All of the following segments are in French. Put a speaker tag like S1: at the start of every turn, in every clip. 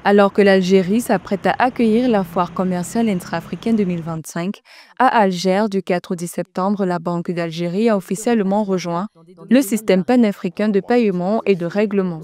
S1: Alors que l'Algérie s'apprête à accueillir la foire commerciale intra-africaine 2025, à Alger, du 4 au 10 septembre, la Banque d'Algérie a officiellement rejoint le système panafricain de paiement et de règlement.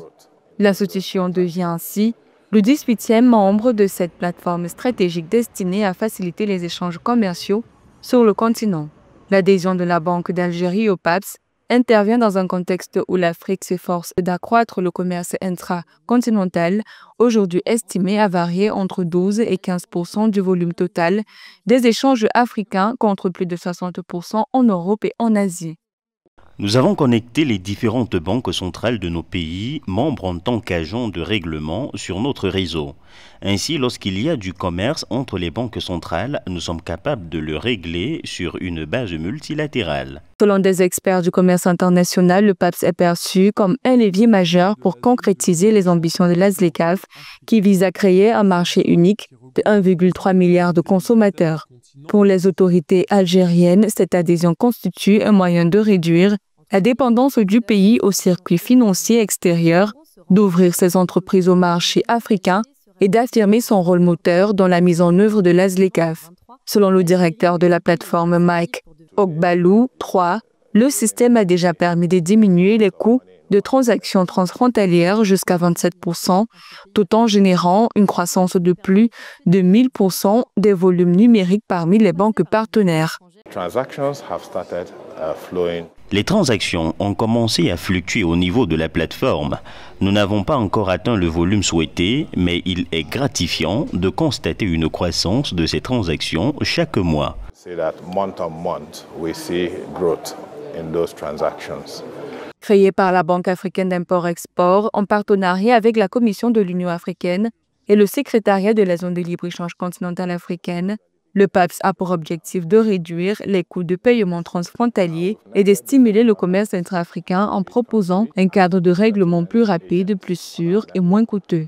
S1: L'institution devient ainsi le 18e membre de cette plateforme stratégique destinée à faciliter les échanges commerciaux sur le continent. L'adhésion de la Banque d'Algérie au PAPS intervient dans un contexte où l'Afrique s'efforce d'accroître le commerce intracontinental, aujourd'hui estimé à varier entre 12 et 15% du volume total des échanges africains, contre plus de 60% en Europe et en Asie.
S2: Nous avons connecté les différentes banques centrales de nos pays, membres en tant qu'agents de règlement, sur notre réseau. Ainsi, lorsqu'il y a du commerce entre les banques centrales, nous sommes capables de le régler sur une base multilatérale.
S1: Selon des experts du commerce international, le PAPS est perçu comme un levier majeur pour concrétiser les ambitions de la ZLECAf, qui vise à créer un marché unique de 1,3 milliard de consommateurs. Pour les autorités algériennes, cette adhésion constitue un moyen de réduire la dépendance du pays au circuit financier extérieur, d'ouvrir ses entreprises au marché africain et d'affirmer son rôle moteur dans la mise en œuvre de la ZLECAf. Selon le directeur de la plateforme Mike Ogbalou III, le système a déjà permis de diminuer les coûts de transactions transfrontalières jusqu'à 27%, tout en générant une croissance de plus de 1000% des volumes numériques parmi les banques partenaires.
S2: Les transactions ont commencé à fluctuer au niveau de la plateforme. Nous n'avons pas encore atteint le volume souhaité, mais il est gratifiant de constater une croissance de ces transactions chaque mois.
S1: Créé par la Banque africaine d'import-export en partenariat avec la Commission de l'Union africaine et le secrétariat de la zone de libre-échange continentale africaine, le PAPS a pour objectif de réduire les coûts de paiement transfrontaliers et de stimuler le commerce intra-africain en proposant un cadre de règlement plus rapide, plus sûr et moins coûteux.